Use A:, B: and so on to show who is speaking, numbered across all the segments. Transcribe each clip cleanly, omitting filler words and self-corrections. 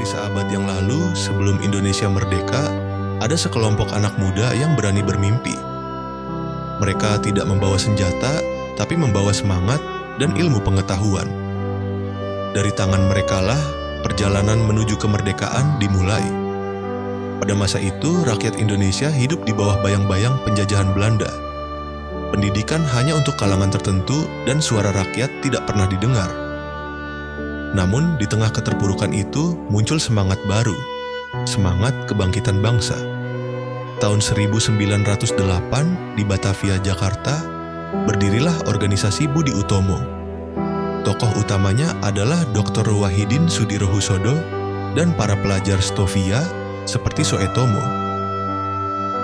A: Dari seabad yang lalu, sebelum Indonesia merdeka, ada sekelompok anak muda yang berani bermimpi. Mereka tidak membawa senjata, tapi membawa semangat dan ilmu pengetahuan. Dari tangan merekalah perjalanan menuju kemerdekaan dimulai. Pada masa itu, rakyat Indonesia hidup di bawah bayang-bayang penjajahan Belanda. Pendidikan hanya untuk kalangan tertentu dan suara rakyat tidak pernah didengar. Namun, di tengah keterpurukan itu muncul semangat baru, semangat kebangkitan bangsa. Tahun 1908 di Batavia, Jakarta, berdirilah organisasi Budi Utomo. Tokoh utamanya adalah Dr. Wahidin Sudirohusodo dan para pelajar Stovia seperti Soetomo.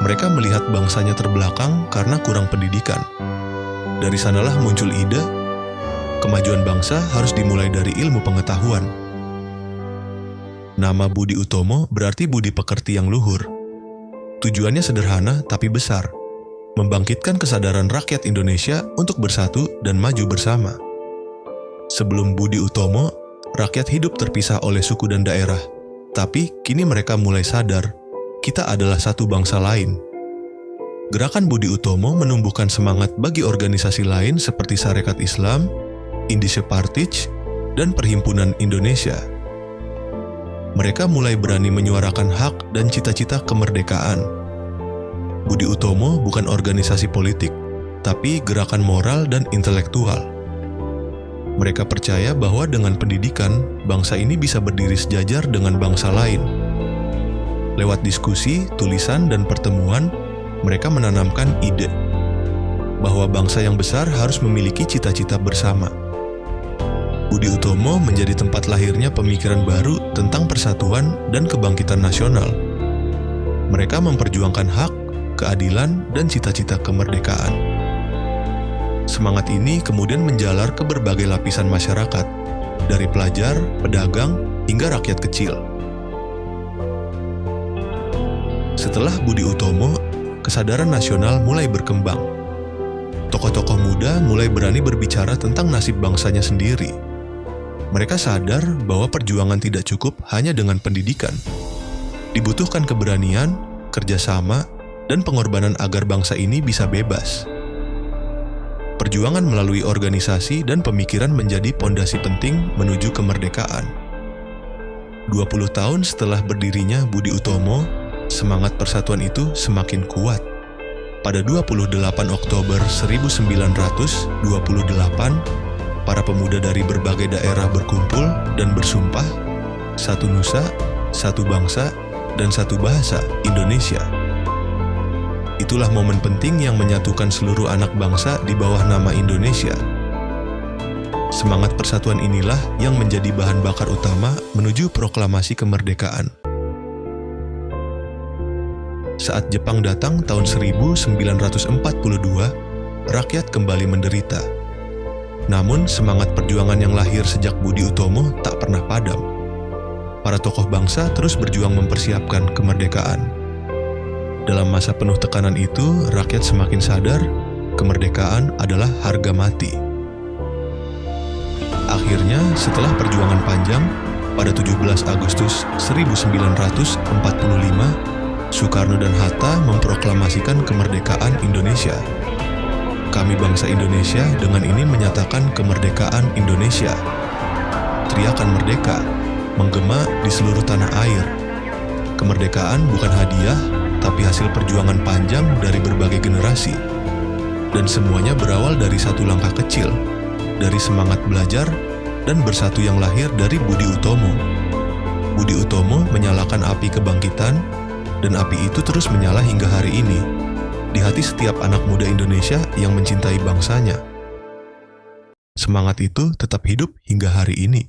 A: Mereka melihat bangsanya terbelakang karena kurang pendidikan. Dari sanalah muncul ide, kemajuan bangsa harus dimulai dari ilmu pengetahuan. Nama Budi Utomo berarti budi pekerti yang luhur. Tujuannya sederhana tapi besar, membangkitkan kesadaran rakyat Indonesia untuk bersatu dan maju bersama. Sebelum Budi Utomo, rakyat hidup terpisah oleh suku dan daerah, tapi kini mereka mulai sadar, kita adalah satu bangsa lain. Gerakan Budi Utomo menumbuhkan semangat bagi organisasi lain seperti Sarekat Islam, Indische Partij, dan Perhimpunan Indonesia. Mereka mulai berani menyuarakan hak dan cita-cita kemerdekaan. Budi Utomo bukan organisasi politik, tapi gerakan moral dan intelektual. Mereka percaya bahwa dengan pendidikan, bangsa ini bisa berdiri sejajar dengan bangsa lain. Lewat diskusi, tulisan, dan pertemuan, mereka menanamkan ide bahwa bangsa yang besar harus memiliki cita-cita bersama. Budi Utomo menjadi tempat lahirnya pemikiran baru tentang persatuan dan kebangkitan nasional. Mereka memperjuangkan hak, keadilan, dan cita-cita kemerdekaan. Semangat ini kemudian menjalar ke berbagai lapisan masyarakat, dari pelajar, pedagang, hingga rakyat kecil. Setelah Budi Utomo, kesadaran nasional mulai berkembang. Tokoh-tokoh muda mulai berani berbicara tentang nasib bangsanya sendiri. Mereka sadar bahwa perjuangan tidak cukup hanya dengan pendidikan. Dibutuhkan keberanian, kerjasama, dan pengorbanan agar bangsa ini bisa bebas. Perjuangan melalui organisasi dan pemikiran menjadi pondasi penting menuju kemerdekaan. 20 tahun setelah berdirinya Budi Utomo, semangat persatuan itu semakin kuat. Pada 28 Oktober 1928, para pemuda dari berbagai daerah berkumpul dan bersumpah, satu nusa, satu bangsa, dan satu bahasa Indonesia. Itulah momen penting yang menyatukan seluruh anak bangsa di bawah nama Indonesia. Semangat persatuan inilah yang menjadi bahan bakar utama menuju proklamasi kemerdekaan. Saat Jepang datang tahun 1942, rakyat kembali menderita. Namun, semangat perjuangan yang lahir sejak Budi Utomo tak pernah padam. Para tokoh bangsa terus berjuang mempersiapkan kemerdekaan. Dalam masa penuh tekanan itu, rakyat semakin sadar kemerdekaan adalah harga mati. Akhirnya, setelah perjuangan panjang, pada 17 Agustus 1945, Soekarno dan Hatta memproklamasikan kemerdekaan Indonesia. Kami bangsa Indonesia dengan ini menyatakan kemerdekaan Indonesia. Teriakan merdeka menggema di seluruh tanah air. Kemerdekaan bukan hadiah, tapi hasil perjuangan panjang dari berbagai generasi. Dan semuanya berawal dari satu langkah kecil, dari semangat belajar dan bersatu yang lahir dari Budi Utomo. Budi Utomo menyalakan api kebangkitan, dan api itu terus menyala hingga hari ini, di hati setiap anak muda Indonesia yang mencintai bangsanya. Semangat itu tetap hidup hingga hari ini.